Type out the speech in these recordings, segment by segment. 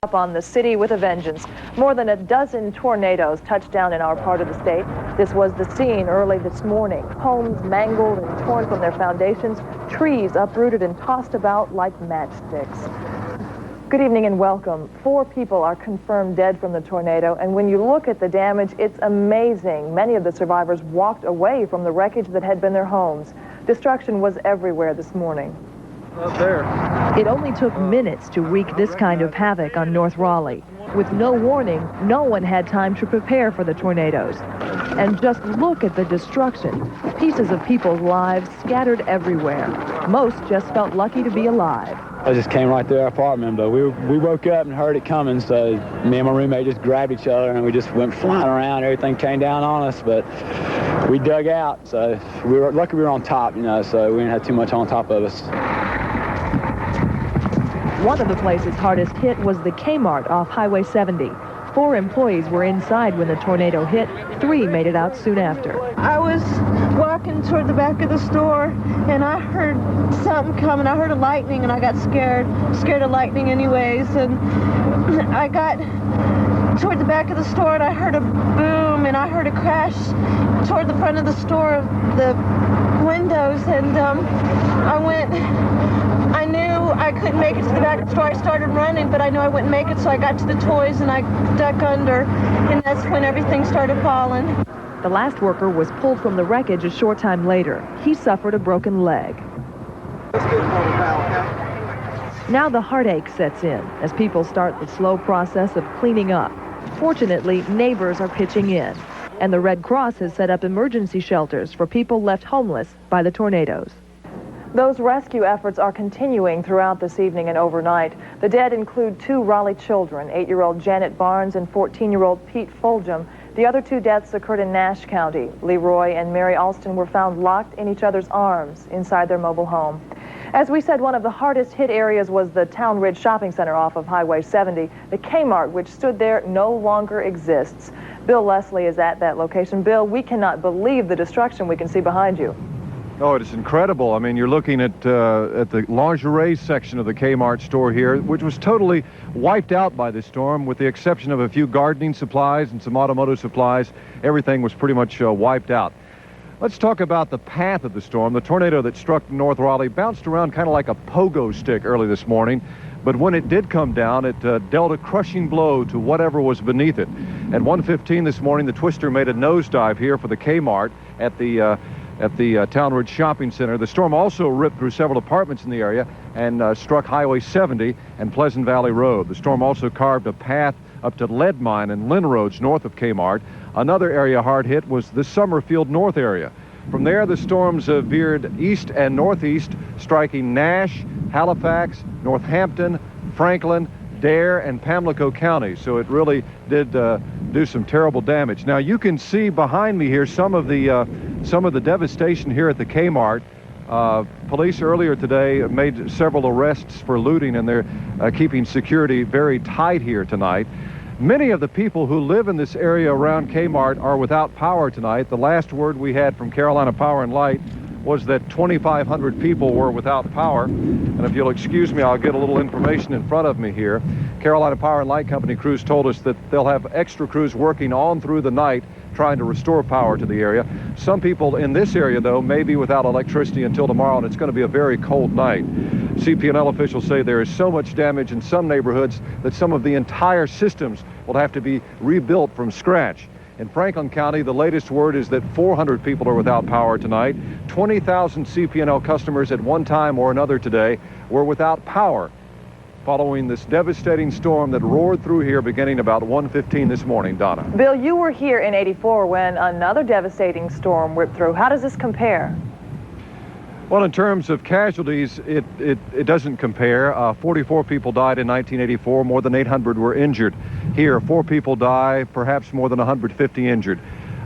Up on the city with a vengeance. More than a dozen tornadoes touched down in our part of the state. This was the scene early this morning. Homes mangled and torn from their foundations, trees uprooted and tossed about like matchsticks. Good evening and welcome. 4 people are confirmed dead from the tornado, and when you look at the damage, it's amazing. Many of the survivors walked away from the wreckage that had been their homes. Destruction was everywhere this morning. Up there. It only took minutes to wreak this kind of havoc on North Raleigh. With no warning, no one had time to prepare for the tornadoes. And just look at the destruction. Pieces of people's lives scattered everywhere. Most just felt lucky to be alive. I just came right through our apartment, but we woke up and heard it coming, so me and my roommate just grabbed each other and we just went flying around. Everything came down on us, but we dug out, so we were lucky we were on top, you know, so we didn't have too much on top of us. One of the places hardest hit was the Kmart off Highway 70. 4 employees were inside when the tornado hit. 3 made it out soon after. I was walking toward the back of the store, and I heard something coming. I heard a lightning, and I got scared of lightning anyways. And I got toward the back of the store, and I heard a boom, and I heard a crash toward the front of the store, the windows, and I knew I couldn't make it to the back of the store. I started running, but I knew I wouldn't make it, so I got to the toys and I ducked under, and that's when everything started falling. The last worker was pulled from the wreckage a short time later. He suffered a broken leg. Now the heartache sets in as people start the slow process of cleaning up. Fortunately, neighbors are pitching in, and the Red Cross has set up emergency shelters for people left homeless by the tornadoes. Those rescue efforts are continuing throughout this evening and overnight. The dead include 2 Raleigh children, 8-year-old Janet Barnes and 14-year-old Pete Fulgham. The other 2 deaths occurred in Nash County. Leroy and Mary Alston were found locked in each other's arms inside their mobile home. As we said, one of the hardest hit areas was the Town Ridge Shopping Center off of Highway 70. The Kmart, which stood there, no longer exists. Bill Leslie is at that location. Bill, we cannot believe the destruction we can see behind you. Oh, it's incredible. I mean, you're looking at the lingerie section of the Kmart store here, which was totally wiped out by this storm, with the exception of a few gardening supplies and some automotive supplies. Everything was pretty much wiped out. Let's talk about the path of the storm. The tornado that struck North Raleigh bounced around kind of like a pogo stick early this morning, but when it did come down, it dealt a crushing blow to whatever was beneath it. At 1:15 this morning, the twister made a nosedive here for the Kmart at the Town Ridge Shopping Center. The storm also ripped through several apartments in the area and struck Highway 70 and Pleasant Valley Road. The storm also carved a path up to Lead Mine and Lynn Roads north of Kmart. Another area hard hit was the Summerfield North area. From there, the storms veered east and northeast, striking Nash, Halifax, Northampton, Franklin, Dare, and Pamlico County. So it really did do some terrible damage. Now you can see behind me here some of the devastation here at the Kmart. Police earlier today made several arrests for looting, and they're keeping security very tight here tonight. Many of the people who live in this area around Kmart are without power tonight. The last word we had from Carolina Power and Light was that 2,500 people were without power. And if you'll excuse me, I'll get a little information in front of me here. Carolina Power and Light Company crews told us that they'll have extra crews working on through the night trying to restore power to the area. Some people in this area, though, may be without electricity until tomorrow, and it's going to be a very cold night. CP&L officials say there is so much damage in some neighborhoods that some of the entire systems will have to be rebuilt from scratch. In Franklin County, the latest word is that 400 people are without power tonight. 20,000 CP&L customers at one time or another today were without power following this devastating storm that roared through here beginning about 1:15 this morning. Donna. Bill, you were here in '84 when another devastating storm ripped through. How does this compare? Well, in terms of casualties, it doesn't compare. 44 people died in 1984. More than 800 were injured. Here, 4 people die, perhaps more than 150 injured.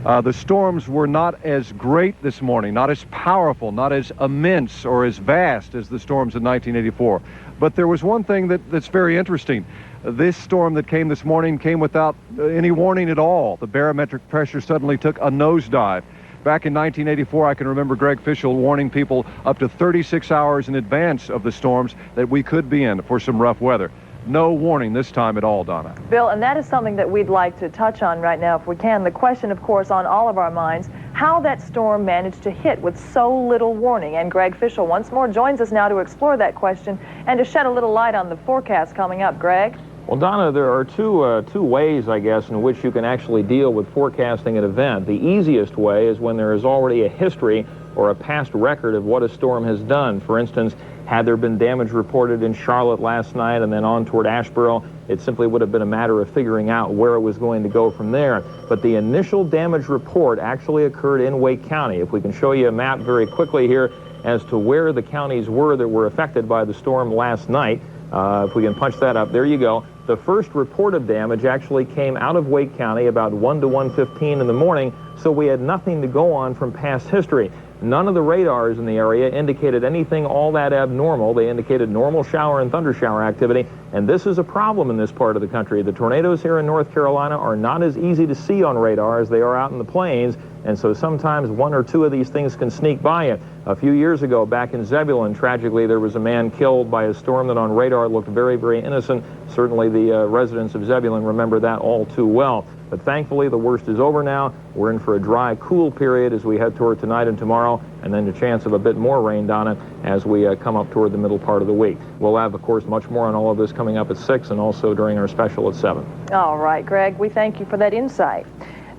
The storms were not as great this morning, not as powerful, not as immense or as vast as the storms in 1984. But there was one thing that's very interesting. This storm that came this morning came without any warning at all. The barometric pressure suddenly took a nosedive. Back in 1984, I can remember Greg Fishel warning people up to 36 hours in advance of the storms that we could be in for some rough weather. no warning this time at all, Donna. Bill, and that is something that we'd like to touch on right now if we can. The question, of course, on all of our minds, how that storm managed to hit with so little warning. And Greg Fishel once more joins us now to explore that question and to shed a little light on the forecast coming up. Greg? Well, Donna, there are two ways, I guess, in which you can actually deal with forecasting an event. The easiest way is when there is already a history or a past record of what a storm has done. For instance, had there been damage reported in Charlotte last night and then on toward Asheboro, it simply would have been a matter of figuring out where it was going to go from there. But the initial damage report actually occurred in Wake County. If we can show you a map very quickly here as to where the counties were that were affected by the storm last night. If we can punch that up, there you go. The first report of damage actually came out of Wake County about 1 to 1:15 in the morning, so we had nothing to go on from past history. None of the radars in the area indicated anything all that abnormal. They indicated normal shower and thunder shower activity, and this is a problem in this part of the country. The tornadoes here in North Carolina are not as easy to see on radar as they are out in the plains, and so sometimes one or two of these things can sneak by you. A few years ago, back in Zebulon, tragically, there was a man killed by a storm that on radar looked very, very innocent. Certainly the residents of Zebulon remember that all too well. But thankfully, the worst is over now. We're in for a dry, cool period as we head toward tonight and tomorrow, and then the chance of a bit more rain, Donna, as we come up toward the middle part of the week. We'll have, of course, much more on all of this coming up at 6 and also during our special at 7. All right, Greg, we thank you for that insight.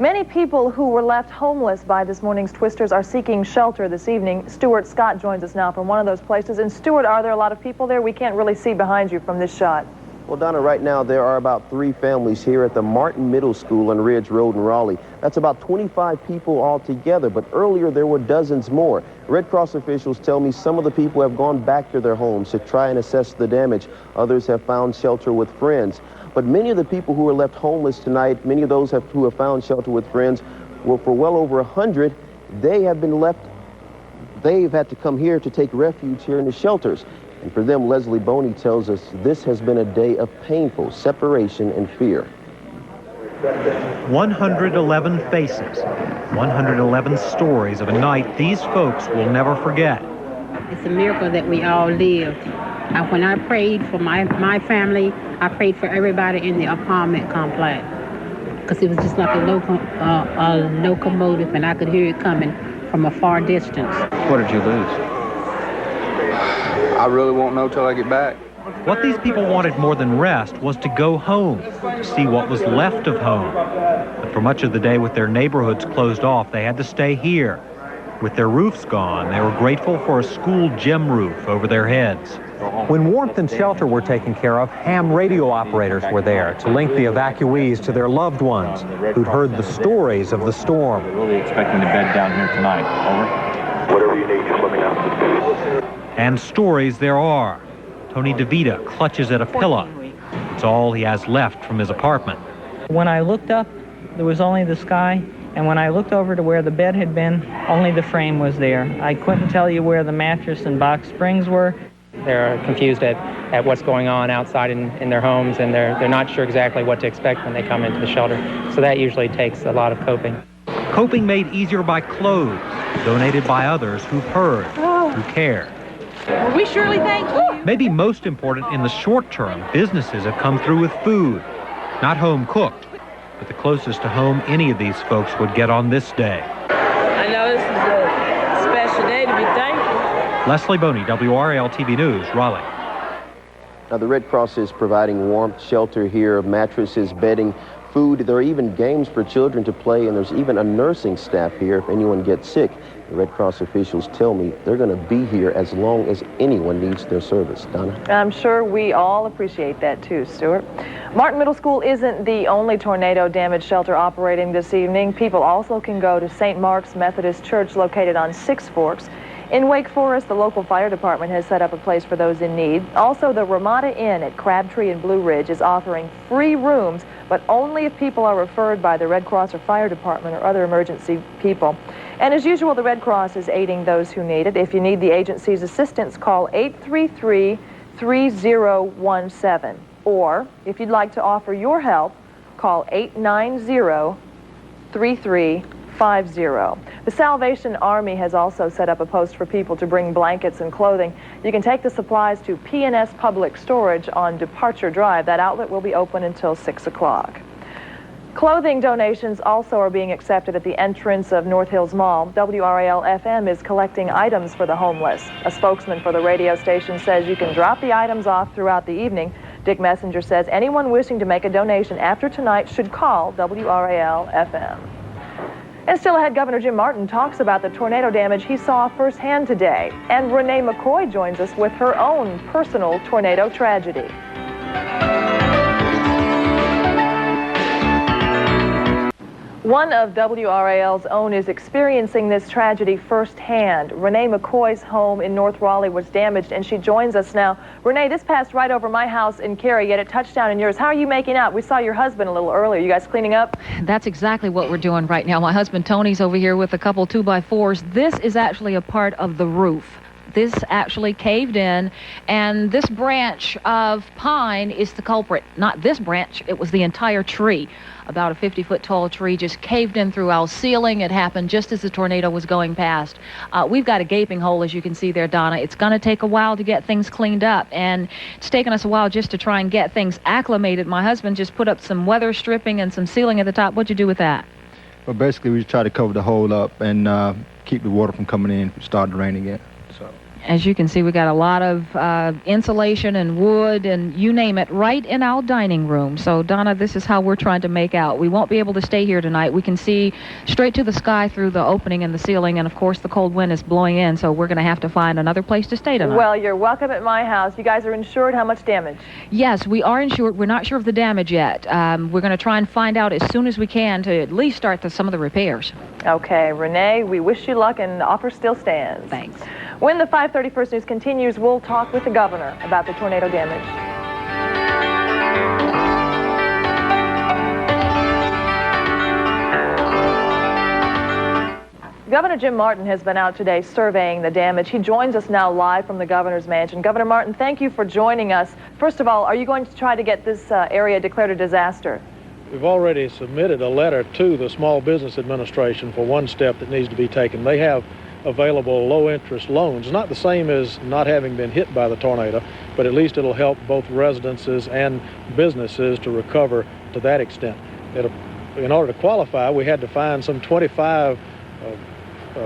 Many people who were left homeless by this morning's twisters are seeking shelter this evening. Stuart Scott joins us now from one of those places. And Stuart, are there a lot of people there? We can't really see behind you from this shot. Well, Donna, right now there are about 3 families here at the Martin Middle School on Ridge Road in Raleigh. That's about 25 people altogether, but earlier there were dozens more. Red Cross officials tell me some of the people have gone back to their homes to try and assess the damage. Others have found shelter with friends. But many of the people who were left homeless tonight, many of those who have found shelter with friends, well, for well over 100, they have been left, they've had to come here to take refuge here in the shelters. And for them, Leslie Boney tells us this has been a day of painful separation and fear. 111 faces, 111 stories of a night these folks will never forget. It's a miracle that we all lived. When I prayed for my family, I prayed for everybody in the apartment complex because it was just like a locomotive, and I could hear it coming from a far distance. What did you lose? I really won't know till I get back. What these people wanted more than rest was to go home, to see what was left of home. But for much of the day, with their neighborhoods closed off, they had to stay here. With their roofs gone, they were grateful for a school gym roof over their heads. When warmth and shelter were taken care of, ham radio operators were there to link the evacuees to their loved ones who'd heard the stories of the storm. We're really expecting to bed down here tonight. Over. Whatever you need, just let me know. And stories there are. Tony DeVita clutches at a pillow. It's all he has left from his apartment. When I looked up, there was only the sky, and when I looked over to where the bed had been, only the frame was there. I couldn't tell you where the mattress and box springs were. They're confused at what's going on outside in their homes, and they're not sure exactly what to expect when they come into the shelter. So that usually takes a lot of coping. Coping made easier by clothes, donated by others who've heard, who care. Well, we surely thank you. Maybe most important in the short term, businesses have come through with food. Not home cooked, but the closest to home any of these folks would get on this day. I know this is a special day to be thankful. Leslie Boney, WRAL TV News, Raleigh. Now, the Red Cross is providing warmth, shelter here, mattresses, bedding, food. There are even games for children to play, and there's even a nursing staff here if anyone gets sick. The Red Cross officials tell me they're going to be here as long as anyone needs their service. Donna? I'm sure we all appreciate that too, Stuart. Martin Middle School isn't the only tornado damaged shelter operating this evening. People also can go to St. Mark's Methodist Church located on Six Forks. In Wake Forest, the local fire department has set up a place for those in need. Also, the Ramada Inn at Crabtree and Blue Ridge is offering free rooms, but only if people are referred by the Red Cross or fire department or other emergency people. And as usual, the Red Cross is aiding those who need it. If you need the agency's assistance, call 833-3017. Or, if you'd like to offer your help, call 890-3345. 888-888-5050. The Salvation Army has also set up a post for people to bring blankets and clothing. You can take the supplies to P&S Public Storage on Departure Drive. That outlet will be open until 6 o'clock. Clothing donations also are being accepted at the entrance of North Hills Mall. WRAL-FM is collecting items for the homeless. A spokesman for the radio station says you can drop the items off throughout the evening. Dick Messenger says anyone wishing to make a donation after tonight should call WRAL-FM. And still ahead, Governor Jim Martin talks about the tornado damage he saw firsthand today. And Renee McCoy joins us with her own personal tornado tragedy. One of WRAL's own is experiencing this tragedy firsthand. Renee McCoy's home in North Raleigh was damaged, and she joins us now. Renee, this passed right over my house in Cary, yet it touched down in yours. How are you making out? We saw your husband a little earlier. You guys cleaning up? That's exactly what we're doing right now. My husband Tony's over here with a couple 2x4s. This is actually a part of the roof. This actually caved in, and this branch of pine is the culprit. Not this branch, it was the entire tree. About a 50-foot tall tree just caved in through our ceiling. It happened just as the tornado was going past. We've got a gaping hole, as you can see there, Donna. It's going to take a while to get things cleaned up, and it's taken us a while just to try and get things acclimated. My husband just put up some weather stripping and some ceiling at the top. What'd you do with that? Well, basically, we try to cover the hole up and keep the water from coming in if it started to rain again. As you can see, we got a lot of insulation and wood and you name it right in our dining room. So, Donna, this is how we're trying to make out. We won't be able to stay here tonight. We can see straight to the sky through the opening in the ceiling, and, of course, the cold wind is blowing in, so we're going to have to find another place to stay tonight. Well, you're welcome at my house. You guys are insured. How much damage? Yes, we are insured. We're not sure of the damage yet. We're going to try and find out as soon as we can to at least start some of the repairs. Okay, Renee, we wish you luck, and the offer still stands. Thanks. When the 5:30 News continues, we'll talk with the governor about the tornado damage. Governor Jim Martin has been out today surveying the damage. He joins us now live from the governor's mansion. Governor Martin, thank you for joining us. First of all, are you going to try to get this area declared a disaster? We've already submitted a letter to the Small Business Administration for one step that needs to be taken. They have available low-interest loans. Not the same as not having been hit by the tornado, but at least it'll help both residences and businesses to recover to that extent. In order to qualify, we had to find some 25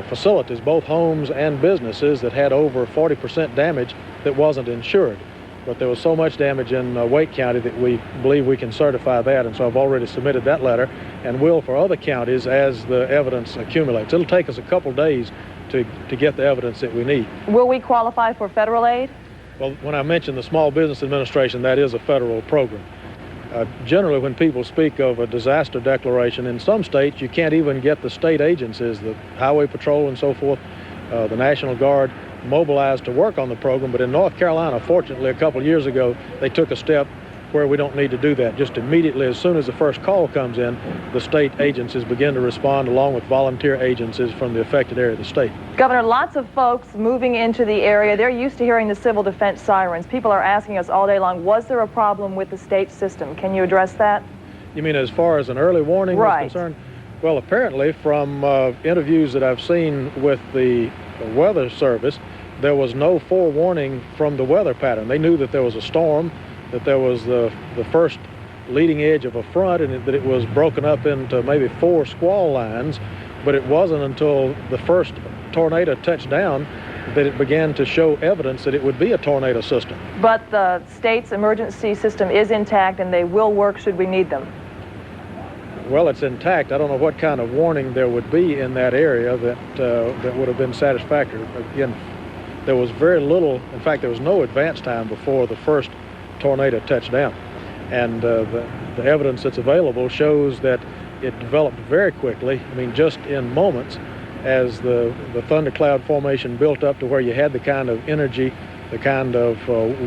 facilities, both homes and businesses, that had over 40% damage that wasn't insured. But there was so much damage in Wake County that we believe we can certify that, and so I've already submitted that letter and will for other counties as the evidence accumulates. It'll take us a couple days to get the evidence that we need. Will we qualify for federal aid? Well, when I mentioned the Small Business Administration, that is a federal program. Generally, when people speak of a disaster declaration, in some states you can't even get the state agencies, the Highway Patrol and so forth, the National Guard, mobilized to work on the program. But in North Carolina, fortunately, a couple years ago, they took a step where we don't need to do that. Just immediately, as soon as the first call comes in, the state agencies begin to respond along with volunteer agencies from the affected area of the state. Governor, lots of folks moving into the area, they're used to hearing the civil defense sirens. People are asking us all day long, was there a problem with the state system? Can you address that? You mean as far as an early warning is concerned? Well, apparently from interviews that I've seen with the Weather Service, there was no forewarning from the weather pattern. They knew that there was a storm, that there was the first leading edge of a front, and that it was broken up into maybe 4 squall lines, but it wasn't until the first tornado touched down that it began to show evidence that it would be a tornado system. But the state's emergency system is intact and they will work should we need them. Well, it's intact. I don't know what kind of warning there would be in that area that would have been satisfactory. Again, there was very little, in fact, there was no advance time before the first tornado touched down. And the evidence that's available shows that it developed very quickly, I mean, just in moments, as the thundercloud formation built up to where you had the kind of energy, the kind of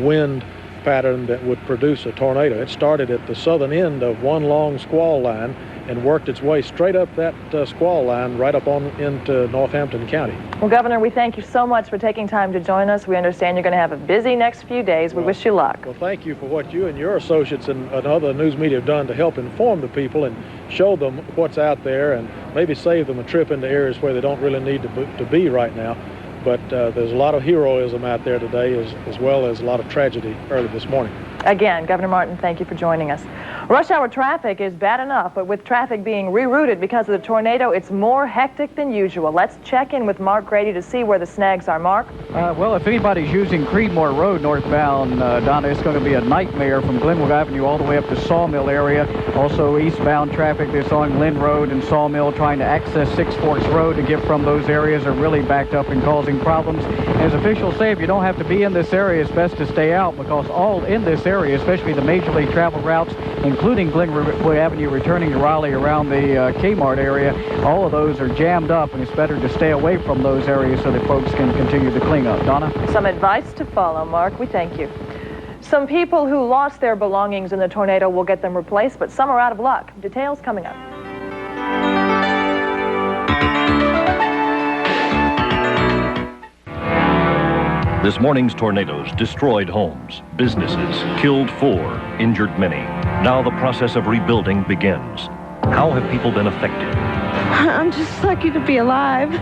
wind pattern that would produce a tornado. It started at the southern end of one long squall line and worked its way straight up that squall line right up on into Northampton County. Well, Governor, we thank you so much for taking time to join us. We understand you're going to have a busy next few days. We wish you luck. Well, thank you for what you and your associates and other news media have done to help inform the people and show them what's out there and maybe save them a trip into areas where they don't really need to be right now. But there's a lot of heroism out there today as well as a lot of tragedy early this morning. Again, Governor Martin, thank you for joining us. Rush hour traffic is bad enough, but with traffic being rerouted because of the tornado, it's more hectic than usual. Let's check in with Mark Grady to see where the snags are. Mark? Well, if anybody's using Creedmoor Road northbound, Donna, it's going to be a nightmare from Glenwood Avenue all the way up to Sawmill area. Also eastbound traffic that's on Glen Road and Sawmill trying to access Six Forks Road to get from those areas are really backed up and causing problems. As officials say, if you don't have to be in this area, it's best to stay out because all in this area, especially the majorly traveled routes, including Glenwood Avenue returning to Raleigh around the Kmart area, all of those are jammed up, and it's better to stay away from those areas so that folks can continue to clean up. Donna? Some advice to follow, Mark. We thank you. Some people who lost their belongings in the tornado will get them replaced, but some are out of luck. Details coming up. This morning's tornadoes destroyed homes, businesses, killed 4, injured many. Now the process of rebuilding begins. How have people been affected? I'm just lucky to be alive.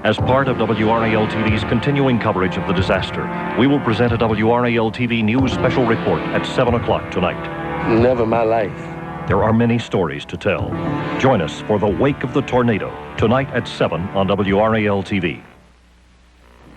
As part of WRAL TV's continuing coverage of the disaster, we will present a WRAL TV News special report at 7 o'clock tonight. Never in my life. There are many stories to tell. Join us for The Wake of the Tornado, tonight at 7 on WRAL TV.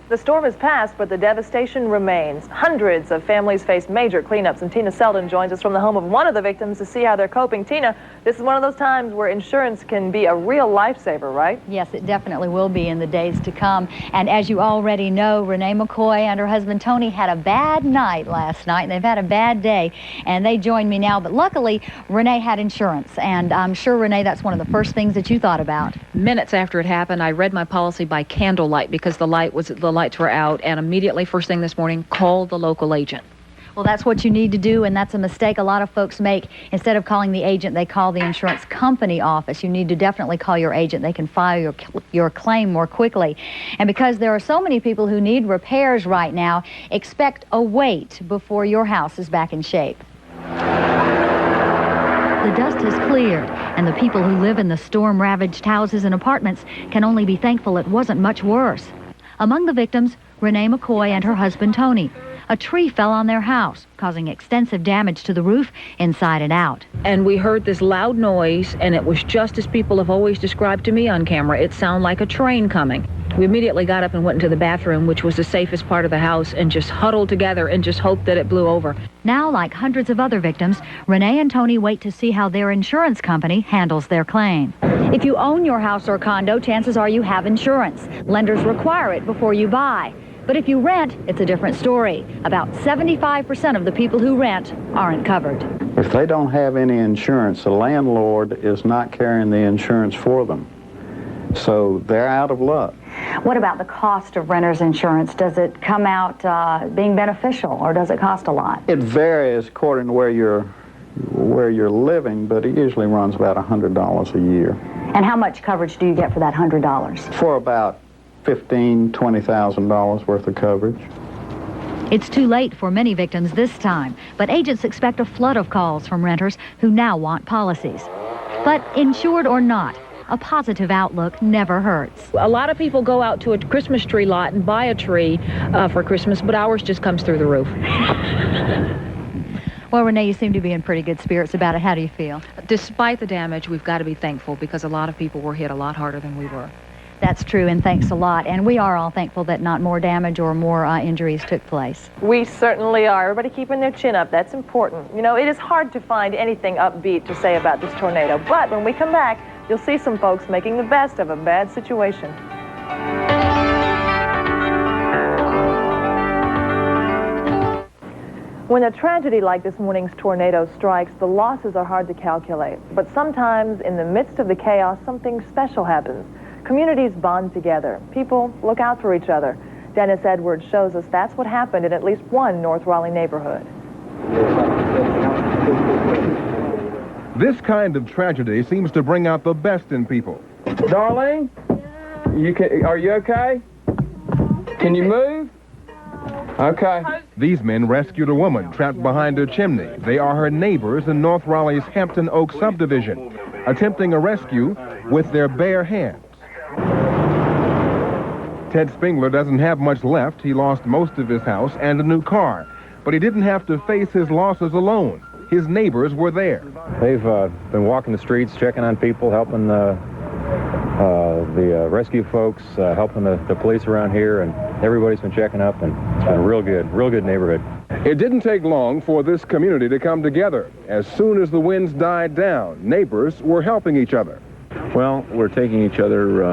The storm has passed, but the devastation remains. Hundreds of families face major cleanups, and Tina Selden joins us from the home of one of the victims to see how they're coping. Tina, this is one of those times where insurance can be a real lifesaver, right? Yes, it definitely will be in the days to come. And as you already know, Renee McCoy and her husband Tony had a bad night last night, and they've had a bad day, and they join me now. But luckily, Renee had insurance, and I'm sure, Renee, that's one of the first things that you thought about. Minutes after it happened, I read my policy by candlelight because the lights were out, and immediately first thing this morning called the local agent. Well, that's what you need to do, and that's a mistake a lot of folks make. Instead of calling the agent, they call the insurance company office. You need to definitely call your agent. They can file your claim more quickly. And because there are so many people who need repairs right now, expect a wait before your house is back in shape. The dust has cleared, and the people who live in the storm-ravaged houses and apartments can only be thankful it wasn't much worse. Among the victims, Renee McCoy and her husband Tony. A tree fell on their house, causing extensive damage to the roof inside and out. And we heard this loud noise, and it was just as people have always described to me on camera. It sounded like a train coming. We immediately got up and went into the bathroom, which was the safest part of the house, and just huddled together and just hoped that it blew over. Now, like hundreds of other victims, Renee and Tony wait to see how their insurance company handles their claim. If you own your house or condo, chances are you have insurance. Lenders require it before you buy. But if you rent, it's a different story. About 75% of the people who rent aren't covered. If they don't have any insurance, the landlord is not carrying the insurance for them. So they're out of luck. What about the cost of renter's insurance? Does it come out being beneficial, or does it cost a lot? It varies according to where you're living, but it usually runs about $100 a year. And how much coverage do you get for that $100? For about $15,000, $20,000 worth of coverage. It's too late for many victims this time, but agents expect a flood of calls from renters who now want policies. But insured or not, a positive outlook never hurts. A lot of people go out to a Christmas tree lot and buy a tree for Christmas, but ours just comes through the roof. Well, Renee, you seem to be in pretty good spirits about it. How do you feel? Despite the damage, we've got to be thankful because a lot of people were hit a lot harder than we were. That's true, and thanks a lot. And we are all thankful that not more damage or more injuries took place. We certainly are. Everybody keeping their chin up. That's important. You know, it is hard to find anything upbeat to say about this tornado, but when we come back, you'll see some folks making the best of a bad situation. When a tragedy like this morning's tornado strikes, the losses are hard to calculate. But sometimes, in the midst of the chaos, something special happens. Communities bond together. People look out for each other. Dennis Edwards shows us that's what happened in at least one North Raleigh neighborhood. This kind of tragedy seems to bring out the best in people. Darling, are you okay? Can you move? Okay. These men rescued a woman trapped behind a chimney. They are her neighbors in North Raleigh's Hampton Oak subdivision, attempting a rescue with their bare hands. Ted Spengler doesn't have much left. He lost most of his house and a new car. But he didn't have to face his losses alone. His neighbors were there. They've been walking the streets, checking on people, helping the rescue folks, helping the police around here, and everybody's been checking up, and it's been a real good neighborhood. It didn't take long for this community to come together. As soon as the winds died down, neighbors were helping each other. Well, we're taking each other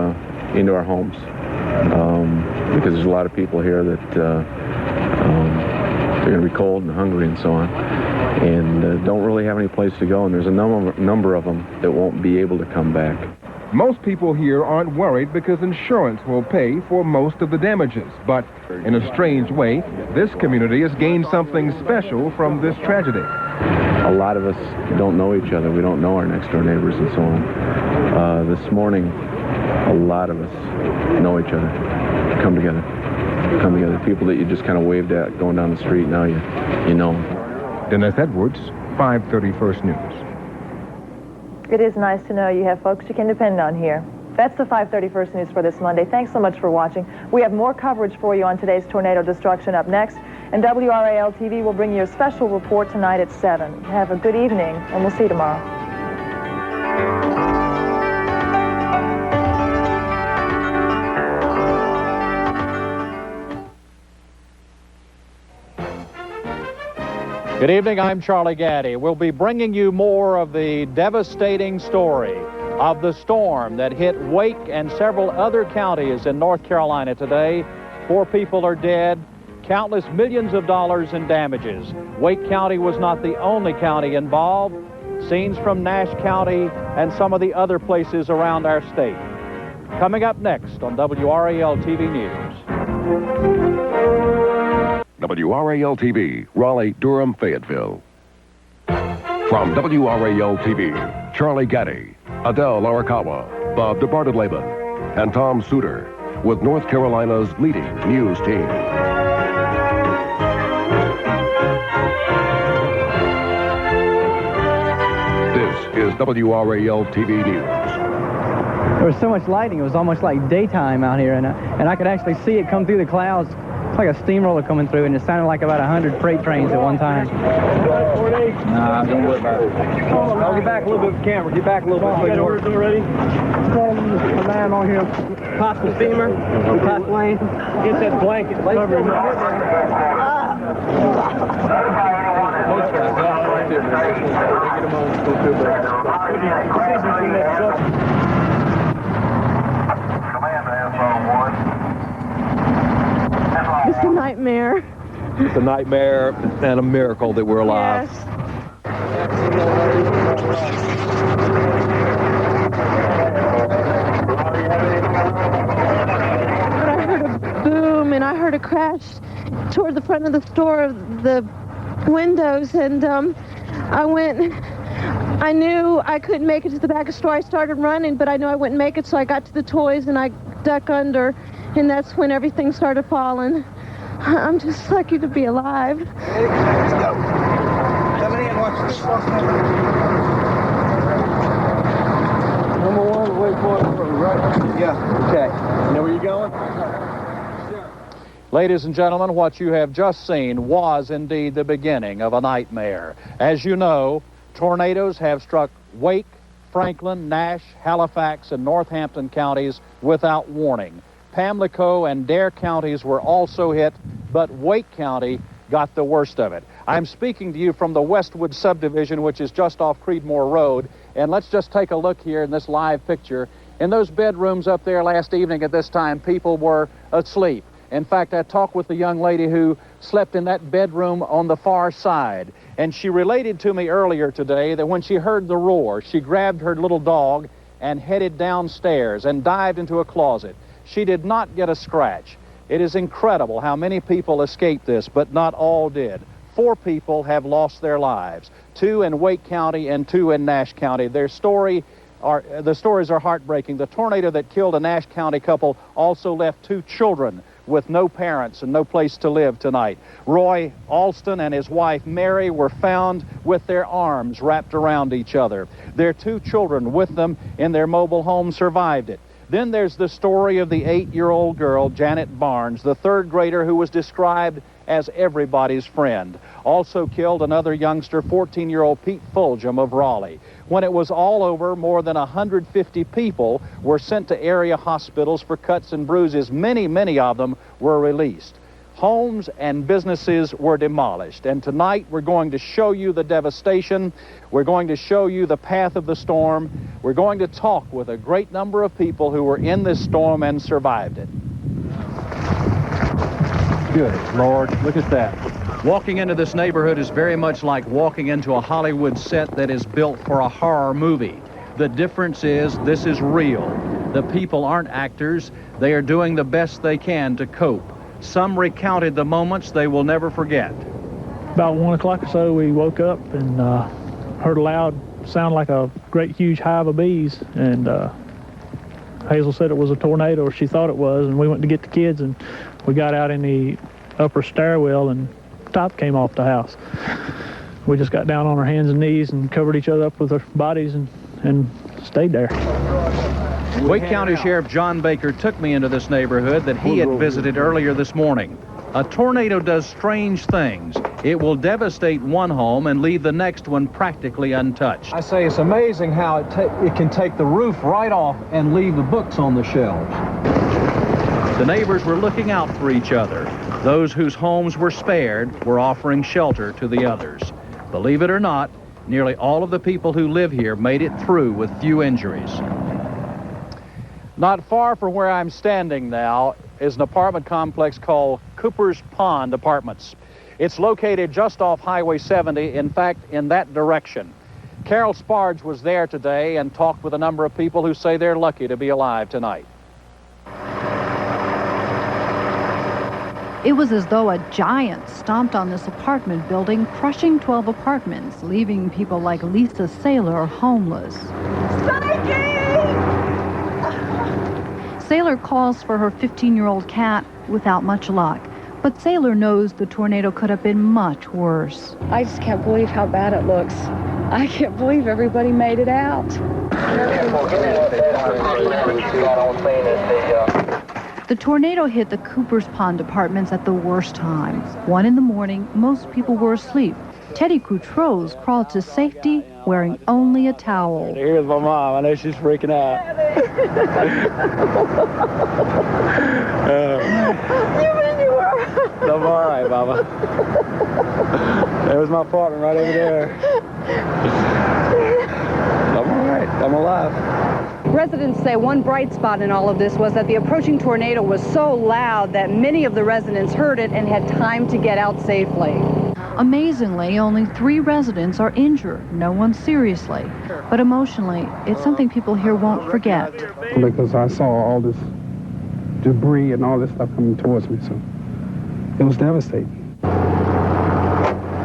into our homes because there's a lot of people here that they're going to be cold and hungry and so on, and don't really have any place to go, and there's a number of them that won't be able to come back. Most people here aren't worried because insurance will pay for most of the damages. But in a strange way, this community has gained something special from this tragedy. A lot of us don't know each other. We don't know our next-door neighbors and so on. This morning, a lot of us know each other. Come together. People that you just kind of waved at going down the street, now you know them. Dennis Edwards, 531st News. It is nice to know you have folks you can depend on here. That's the 531st News for this Monday. Thanks so much for watching. We have more coverage for you on today's tornado destruction up next, and WRAL TV will bring you a special report tonight at 7. Have a good evening, and we'll see you tomorrow. Good evening, I'm Charlie Gaddy. We'll be bringing you more of the devastating story of the storm that hit Wake and several other counties in North Carolina today. 4 people are dead, countless millions of dollars in damages. Wake County was not the only county involved. Scenes from Nash County and some of the other places around our state. Coming up next on WRAL TV News. WRAL-TV, Raleigh, Durham, Fayetteville. From WRAL-TV, Charlie Gaddy, Adele Arakawa, Bob Debardelaben, and Tom Suter with North Carolina's leading news team. This is WRAL-TV News. There was so much lightning, it was almost like daytime out here, and I could actually see it come through the clouds. It's like a steamroller coming through, and it sounded like about 100 freight trains at one time. Nah, don't worry about it. I'll get back a little bit with the camera. Get back a little bit. Get orders already? A man on here. Pop the steamer. Pop lane. Get that blanket covered. It's a nightmare. It's a nightmare and a miracle that we're alive. Yes. But I heard a boom and I heard a crash toward the front of the store of the windows, and I knew I couldn't make it to the back of the store. I started running, but I knew I wouldn't make it, so I got to the toys and I ducked under, and that's when everything started falling. I'm just lucky to be alive. Let's go. Coming in, watch this. Number 1, wait for it. Right. Yeah. Okay. You know where you're going? Ladies and gentlemen, what you have just seen was indeed the beginning of a nightmare. As you know, tornadoes have struck Wake, Franklin, Nash, Halifax, and Northampton counties without warning. Pamlico and Dare counties were also hit, but Wake County got the worst of it. I'm speaking to you from the Westwood subdivision, which is just off Creedmoor Road, and let's just take a look here in this live picture. In those bedrooms up there last evening at this time, people were asleep. In fact, I talked with a young lady who slept in that bedroom on the far side, and she related to me earlier today that when she heard the roar, she grabbed her little dog and headed downstairs and dived into a closet. She did not get a scratch. It is incredible how many people escaped this, but not all did. 4 people have lost their lives, 2 in Wake County and 2 in Nash County. The stories are heartbreaking. The tornado that killed a Nash County couple also left 2 children with no parents and no place to live tonight. Roy Alston and his wife Mary were found with their arms wrapped around each other. Their 2 children with them in their mobile home survived it. Then there's the story of the 8-year-old girl, Janet Barnes, the 3rd grader who was described as everybody's friend. Also killed another youngster, 14-year-old Pete Fulgham of Raleigh. When it was all over, more than 150 people were sent to area hospitals for cuts and bruises. Many of them were released. Homes and businesses were demolished. And tonight we're going to show you the devastation. We're going to show you the path of the storm. We're going to talk with a great number of people who were in this storm and survived it. Good Lord, look at that. Walking into this neighborhood is very much like walking into a Hollywood set that is built for a horror movie. The difference is this is real. The people aren't actors. They are doing the best they can to cope. Some recounted the moments they will never forget. About 1 o'clock or so, we woke up and heard a loud sound like a great huge hive of bees. And Hazel said it was a tornado, or she thought it was, and we went to get the kids, and we got out in the upper stairwell, and top came off the house. We just got down on our hands and knees and covered each other up with our bodies and stayed there. Wake County Sheriff John Baker took me into this neighborhood that he had visited earlier this morning. A tornado does strange things. It will devastate one home and leave the next one practically untouched. I say it's amazing how it can take the roof right off and leave the books on the shelves. The neighbors were looking out for each other. Those whose homes were spared were offering shelter to the others. Believe it or not, nearly all of the people who live here made it through with few injuries. Not far from where I'm standing now is an apartment complex called Cooper's Pond Apartments. It's located just off Highway 70, in fact, in that direction. Carol Sparge was there today and talked with a number of people who say they're lucky to be alive tonight. It was as though a giant stomped on this apartment building, crushing 12 apartments, leaving people like Lisa Saylor homeless. Saylor calls for her 15-year-old cat without much luck. But Saylor knows the tornado could have been much worse. I just can't believe how bad it looks. I can't believe everybody made it out. The tornado hit the Cooper's Pond Apartments at the worst time. 1 in the morning, most people were asleep. Teddy Coutreau's crawled to safety wearing only a towel. Here's my mom. I know she's freaking out. I'm all right, Mama. There's my partner right over there. I'm all right. I'm alive. Residents say one bright spot in all of this was that the approaching tornado was so loud that many of the residents heard it and had time to get out safely. Amazingly, only 3 residents are injured, no one seriously. But emotionally, it's something people here won't forget. Because I saw all this debris and all this stuff coming towards me, so it was devastating.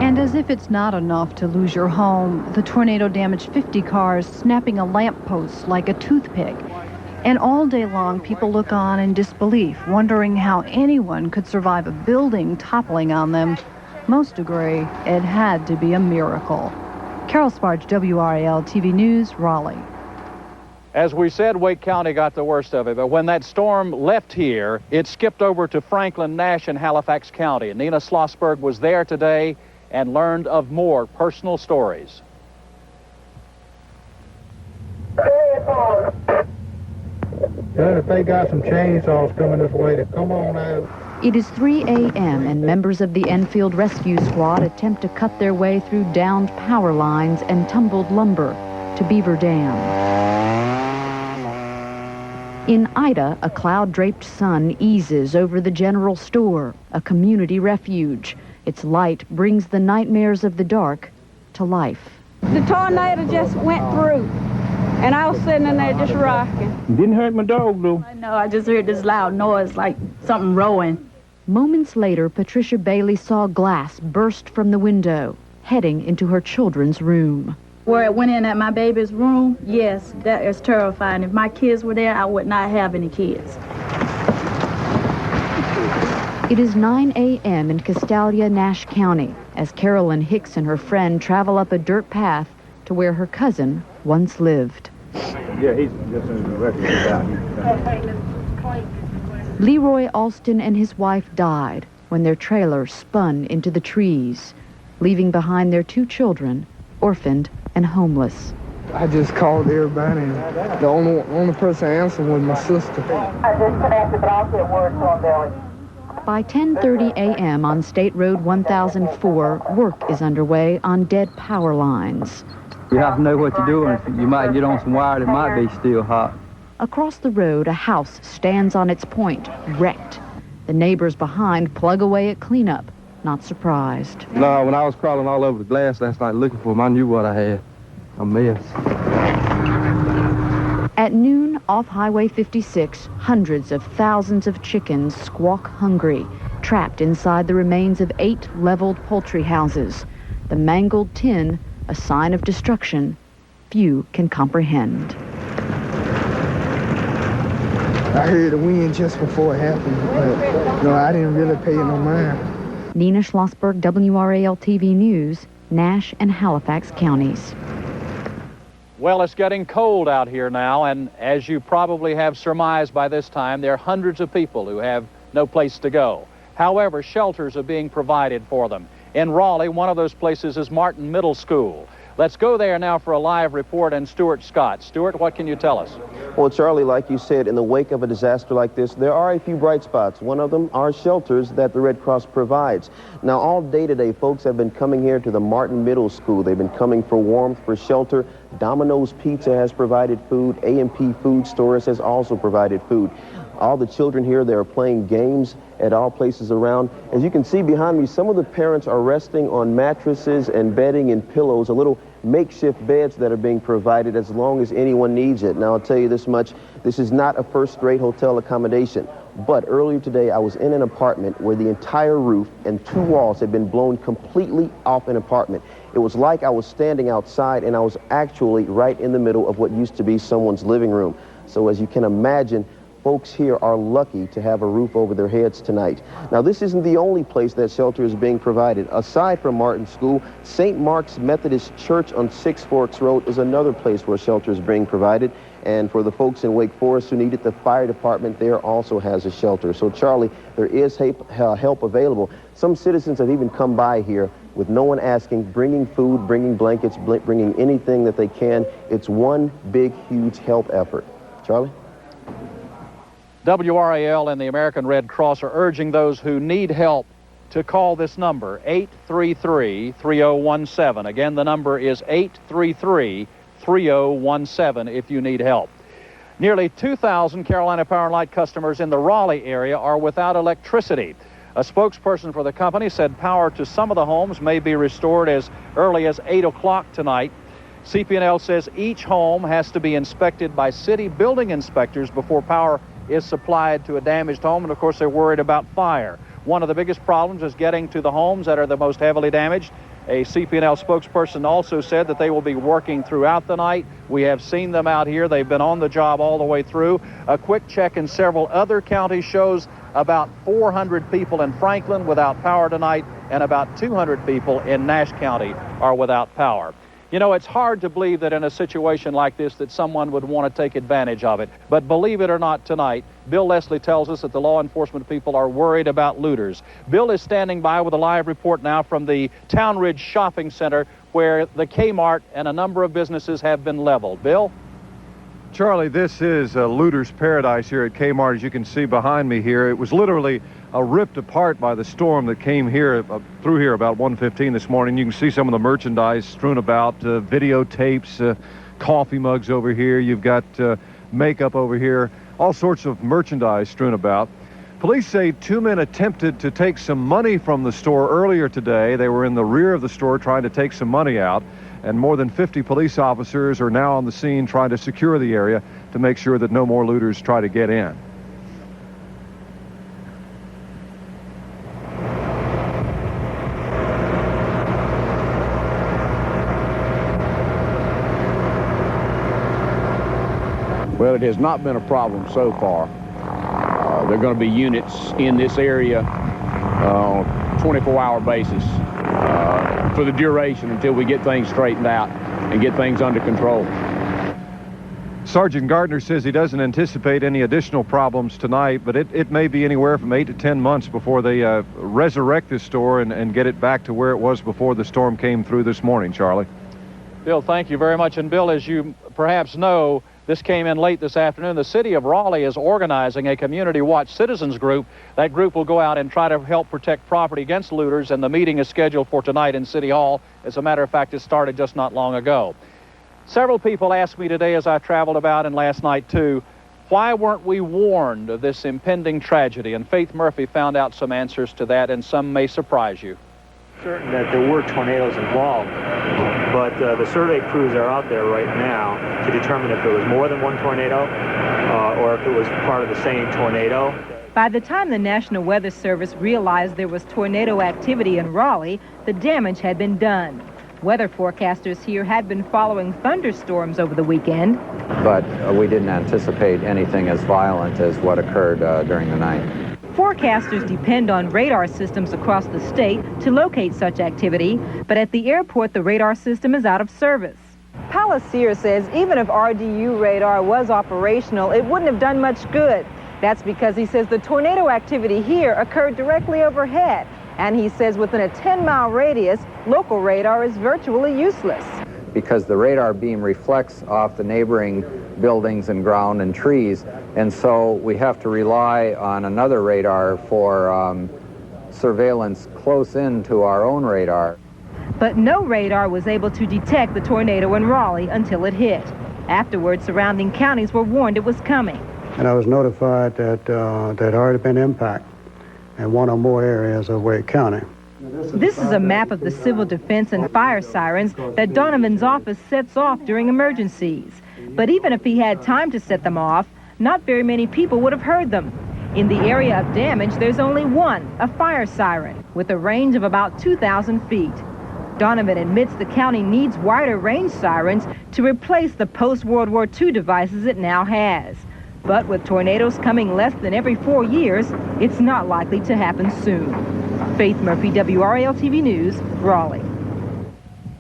And as if it's not enough to lose your home, the tornado damaged 50 cars, snapping a lamppost like a toothpick. And all day long, people look on in disbelief, wondering how anyone could survive a building toppling on them. Most agree it had to be a miracle. Carol Sparge, WRAL TV News, Raleigh. As we said, Wake County got the worst of it, but when that storm left here, it skipped over to Franklin, Nash, and Halifax County. And Nina Schlossberg was there today and learned of more personal stories. If they got some chainsaws coming this way, to come on out. It is 3 a.m. and members of the Enfield Rescue Squad attempt to cut their way through downed power lines and tumbled lumber to Beaver Dam. In Ida, a cloud-draped sun eases over the general store, a community refuge. Its light brings the nightmares of the dark to life. The tornado just went through, And I was sitting in there just rocking. Didn't hurt my dog, though. No, I just heard this loud noise like something rolling. Moments later, Patricia Bailey saw glass burst from the window, heading into her children's room. Where it went in at my baby's room, yes, that is terrifying. If my kids were there, I would not have any kids. It is 9 a.m. in Castalia, Nash County, as Carolyn Hicks and her friend travel up a dirt path to where her cousin once lived. Yeah, he's just in the record about. Leroy Alston and his wife died when their trailer spun into the trees, leaving behind their 2 children, orphaned and homeless. I just called everybody, and the only person answering was my sister. I disconnected, but I'll get word to him, Billy. By 10:30 a.m. on State Road 1004, work is underway on dead power lines. You have to know what you're doing. You might get on some wire that might be still hot. Across the road, a house stands on its point, wrecked. The neighbors behind plug away at cleanup, not surprised. No, when I was crawling all over the glass last night looking for them, I knew what I had. A mess. At noon, off Highway 56, hundreds of thousands of chickens squawk hungry, trapped inside the remains of 8 leveled poultry houses. The mangled tin, a sign of destruction few can comprehend. I heard the wind just before it happened, but I didn't really pay it no mind. Nina Schlossberg, WRAL-TV News, Nash and Halifax counties. Well, it's getting cold out here now, and as you probably have surmised by this time, there are hundreds of people who have no place to go. However, shelters are being provided for them. In Raleigh, one of those places is Martin Middle School. Let's go there now for a live report, and Stuart Scott. Stuart, what can you tell us? Well, Charlie, like you said, in the wake of a disaster like this, there are a few bright spots. One of them are shelters that the Red Cross provides. Now, all day today, folks have been coming here to the Martin Middle School. They've been coming for warmth, for shelter. Domino's Pizza has provided food. A&P Food Stores has also provided food. All the children here, they are playing games at all places around. As you can see behind me, some of the parents are resting on mattresses and bedding and pillows, a little makeshift beds that are being provided as long as anyone needs it. Now, I'll tell you this much, this is not a first-rate hotel accommodation. But earlier today, I was in an apartment where the entire roof and 2 walls had been blown completely off an apartment. It was like I was standing outside, and I was actually right in the middle of what used to be someone's living room. So as you can imagine, folks here are lucky to have a roof over their heads tonight. Now, this isn't the only place that shelter is being provided. Aside from Martin School, St. Mark's Methodist Church on 6 Forks Road is another place where shelter is being provided. And for the folks in Wake Forest who need it, the fire department there also has a shelter. So, Charlie, there is help available. Some citizens have even come by here with no one asking, bringing food, bringing blankets, bringing anything that they can. It's one big, huge help effort. Charlie? WRAL and the American Red Cross are urging those who need help to call this number, 833-3017. Again, the number is 833-3017 if you need help. Nearly 2,000 Carolina Power and Light customers in the Raleigh area are without electricity. A spokesperson for the company said power to some of the homes may be restored as early as 8 o'clock tonight. CP&L says each home has to be inspected by city building inspectors before power is supplied to a damaged home, and of course they're worried about fire. One of the biggest problems is getting to the homes that are the most heavily damaged. A CP&L spokesperson also said that they will be working throughout the night. We have seen them out here. They've been on the job all the way through. A quick check in several other counties shows about 400 people in Franklin without power tonight, and about 200 people in Nash County are without power. You know, it's hard to believe that in a situation like this that someone would want to take advantage of it. But believe it or not, tonight, Bill Leslie tells us that the law enforcement people are worried about looters. Bill is standing by with a live report now from the Town Ridge Shopping Center, where the Kmart and a number of businesses have been leveled. Bill? Charlie, this is a looter's paradise here at Kmart, as you can see behind me here. It was literally ripped apart by the storm that came here through here about 1:15 this morning. You can see some of the merchandise strewn about, videotapes, coffee mugs over here. You've got makeup over here, all sorts of merchandise strewn about. Police say 2 men attempted to take some money from the store earlier today. They were in the rear of the store trying to take some money out. and more than 50 police officers are now on the scene trying to secure the area to make sure that no more looters try to get in. Well, it has not been a problem so far. There are going to be units in this area on a 24-hour basis for the duration until we get things straightened out and get things under control. Sergeant Gardner says he doesn't anticipate any additional problems tonight, but it may be anywhere from 8 to 10 months before they resurrect this store and get it back to where it was before the storm came through this morning, Charlie. Bill, thank you very much. And Bill, as you perhaps know, this came in late this afternoon. The city of Raleigh is organizing a community watch citizens group. That group will go out and try to help protect property against looters, and the meeting is scheduled for tonight in City Hall. As a matter of fact, it started just not long ago. Several people asked me today as I traveled about, and last night too, why weren't we warned of this impending tragedy? And Faith Murphy found out some answers to that, and some may surprise you. Certain that there were tornadoes involved, but the survey crews are out there right now to determine if there was more than one tornado or if it was part of the same tornado. By the time the National Weather Service realized there was tornado activity in Raleigh, the damage had been done. Weather forecasters here had been following thunderstorms over the weekend. But we didn't anticipate anything as violent as what occurred during the night. Forecasters depend on radar systems across the state to locate such activity, but at the airport the radar system is out of service. Palacier says even if RDU radar was operational, it wouldn't have done much good. That's because he says the tornado activity here occurred directly overhead, and he says within a 10-mile radius, local radar is virtually useless. Because the radar beam reflects off the neighboring buildings and ground and trees, and so we have to rely on another radar for surveillance close in to our own radar. But no radar was able to detect the tornado in Raleigh until it hit. Afterwards, surrounding counties were warned it was coming. And I was notified that there'd already been impact in one or more areas of Wake County. This is a map of the civil defense and fire sirens that Donovan's office sets off during emergencies. But even if he had time to set them off, not very many people would have heard them. In the area of damage, there's only one, a fire siren, with a range of about 2,000 feet. Donovan admits the county needs wider range sirens to replace the post-World War II devices it now has. But with tornadoes coming less than every 4 years, it's not likely to happen soon. Faith Murphy, WRAL-TV News, Raleigh.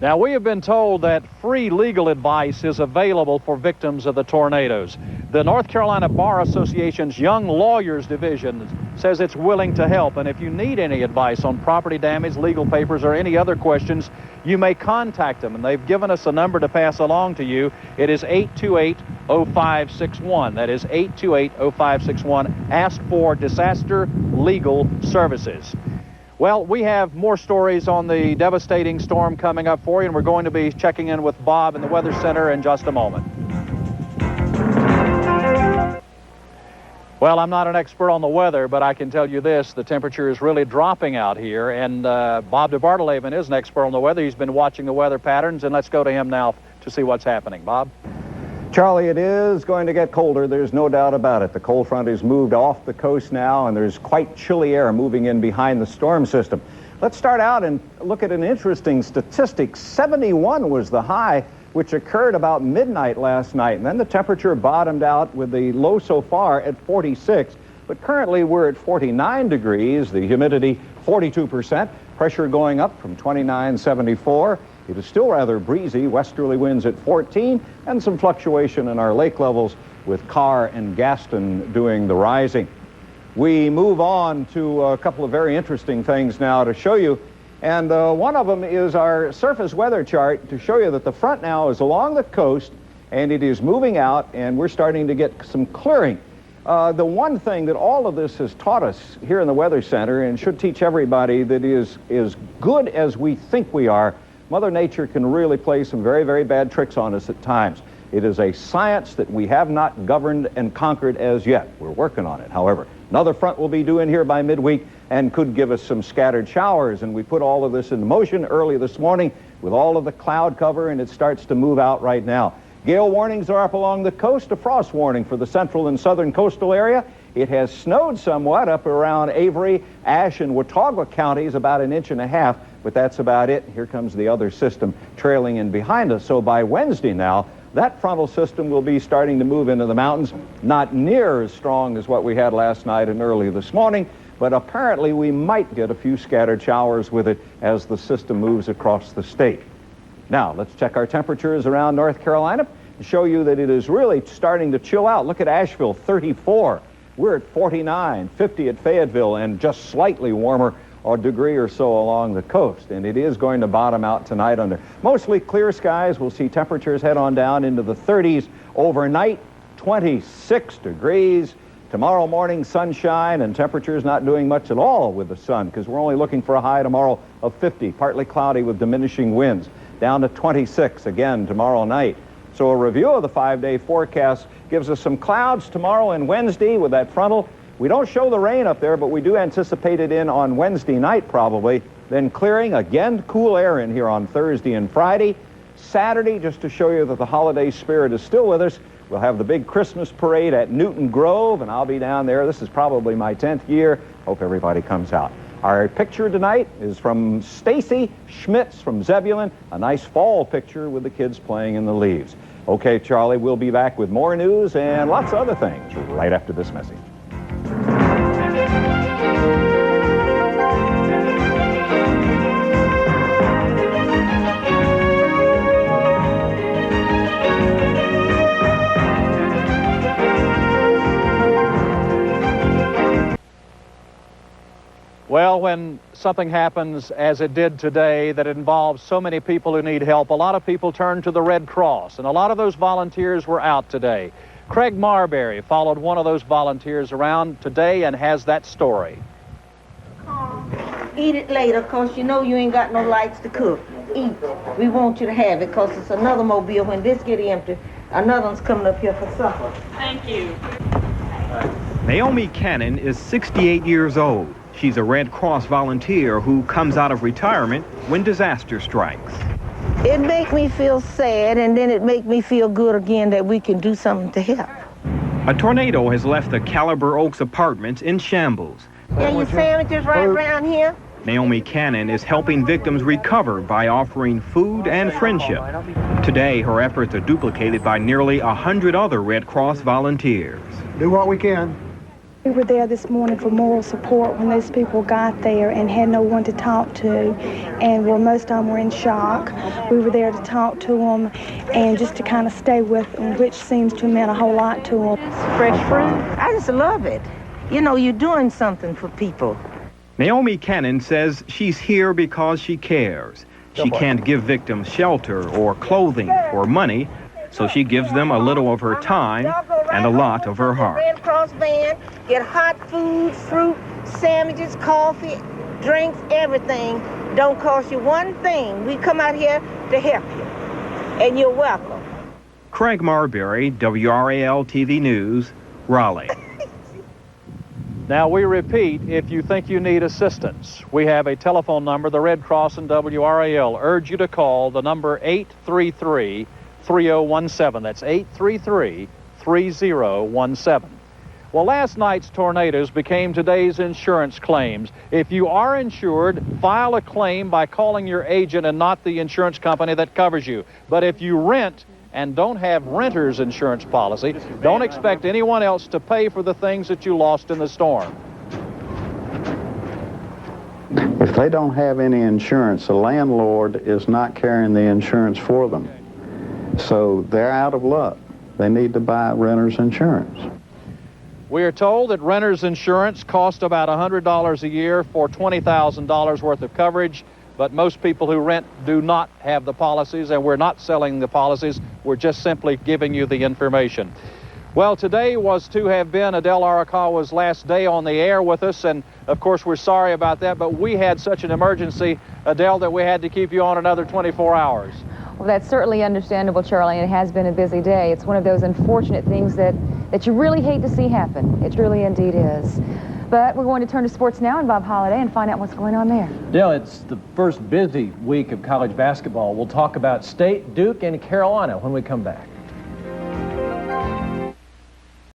Now, we have been told that free legal advice is available for victims of the tornadoes. The North Carolina Bar Association's Young Lawyers Division says it's willing to help, and if you need any advice on property damage, legal papers, or any other questions, you may contact them, and they've given us a number to pass along to you. It is 828-0561. That is 828-0561. Ask for Disaster Legal Services. Well, we have more stories on the devastating storm coming up for you, and we're going to be checking in with Bob in the Weather Center in just a moment. Well, I'm not an expert on the weather, but I can tell you this, the temperature is really dropping out here, and Bob Debardelaben is an expert on the weather. He's been watching the weather patterns, and let's go to him now to see what's happening. Bob? Charlie, it is going to get colder. There's no doubt about it. The cold front has moved off the coast now, and there's quite chilly air moving in behind the storm system. Let's start out and look at an interesting statistic. 71 was the high, which occurred about midnight last night, and then the temperature bottomed out with the low so far at 46. But currently we're at 49 degrees, the humidity 42%, pressure going up from 2974. It is still rather breezy, westerly winds at 14, and some fluctuation in our lake levels with Carr and Gaston doing the rising. We move on to a couple of very interesting things now to show you, and one of them is our surface weather chart to show you that the front now is along the coast, and it is moving out, and we're starting to get some clearing. The one thing that all of this has taught us here in the Weather Center, and should teach everybody, that is as good as we think we are, Mother Nature can really play some very, very bad tricks on us at times. It is a science that we have not governed and conquered as yet. We're working on it, however. Another front will be due in here by midweek and could give us some scattered showers, and we put all of this into motion early this morning with all of the cloud cover, and it starts to move out right now. Gale warnings are up along the coast, a frost warning for the central and southern coastal area. It has snowed somewhat up around Avery, Ashe, and Watauga counties, about 1.5 inches, but that's about it. Here comes the other system trailing in behind us. So by Wednesday now, that frontal system will be starting to move into the mountains, not near as strong as what we had last night and early this morning, but apparently we might get a few scattered showers with it as the system moves across the state. Now, let's check our temperatures around North Carolina and show you that it is really starting to chill out. Look at Asheville, 34. We're at 49, 50 at Fayetteville, and just slightly warmer, a degree or so along the coast. And it is going to bottom out tonight under mostly clear skies. We'll see temperatures head on down into the 30s overnight, 26 degrees. Tomorrow morning, sunshine, and temperatures not doing much at all with the sun, because we're only looking for a high tomorrow of 50, partly cloudy with diminishing winds, down to 26 again tomorrow night. So a review of the 5-day forecast gives us some clouds tomorrow and Wednesday with that frontal. We don't show the rain up there, but we do anticipate it in on Wednesday night probably. Then clearing, again, cool air in here on Thursday and Friday. Saturday, just to show you that the holiday spirit is still with us, we'll have the big Christmas parade at Newton Grove, and I'll be down there. This is probably my 10th year. Hope everybody comes out. Our picture tonight is from Stacy Schmitz from Zebulon, a nice fall picture with the kids playing in the leaves. Okay, Charlie, we'll be back with more news and lots of other things right after this message. Well, when something happens as it did today that involves so many people who need help, a lot of people turn to the Red Cross, and a lot of those volunteers were out today. Craig Marbury followed one of those volunteers around today and has that story. Eat it later, because you know you ain't got no lights to cook. Eat. We want you to have it, because it's another mobile. When this get empty, another one's coming up here for supper. Thank you. Naomi Cannon is 68 years old. She's a Red Cross volunteer who comes out of retirement when disaster strikes. It make me feel sad, and then it make me feel good again that we can do something to help. A tornado has left the Caliber Oaks apartments in shambles. Yeah, your sandwiches right around here? Naomi Cannon is helping victims recover by offering food and friendship. Today, her efforts are duplicated by nearly 100 other Red Cross volunteers. Do what we can. We were there this morning for moral support when those people got there and had no one to talk to, and most of them were in shock. We were there to talk to them and just to kind of stay with them, which seems to have meant a whole lot to them. Fresh fruit. I just love it. You know, you're doing something for people. Naomi Cannon says she's here because she cares. She can't give victims shelter or clothing or money, so she gives them a little of her time and a lot of her heart. Red Cross van, get hot food, fruit, sandwiches, coffee, drinks, everything. Don't cost you one thing. We come out here to help you, and you're welcome. Craig Marbury, WRAL TV News, Raleigh. Now, we repeat, if you think you need assistance, we have a telephone number, the Red Cross and WRAL urge you to call the number 833-3017. That's 833-3017. Well, last night's tornadoes became today's insurance claims. If you are insured, file a claim by calling your agent and not the insurance company that covers you. But if you rent and don't have renter's insurance policy, don't expect anyone else to pay for the things that you lost in the storm. If they don't have any insurance, the landlord is not carrying the insurance for them. So they're out of luck. They need to buy renter's insurance. We are told that renter's insurance costs about $100 a year for $20,000 worth of coverage, but most people who rent do not have the policies, and we're not selling the policies. We're just simply giving you the information. Well, today was to have been Adele Arakawa's last day on the air with us, and of course we're sorry about that, but we had such an emergency, Adele, that we had to keep you on another 24 hours. Well, that's certainly understandable, Charlie, and it has been a busy day. It's one of those unfortunate things that you really hate to see happen. It really indeed is. But we're going to turn to sports now and Bob Holliday and find out what's going on there. Dale, it's the first busy week of college basketball. We'll talk about State, Duke, and Carolina when we come back.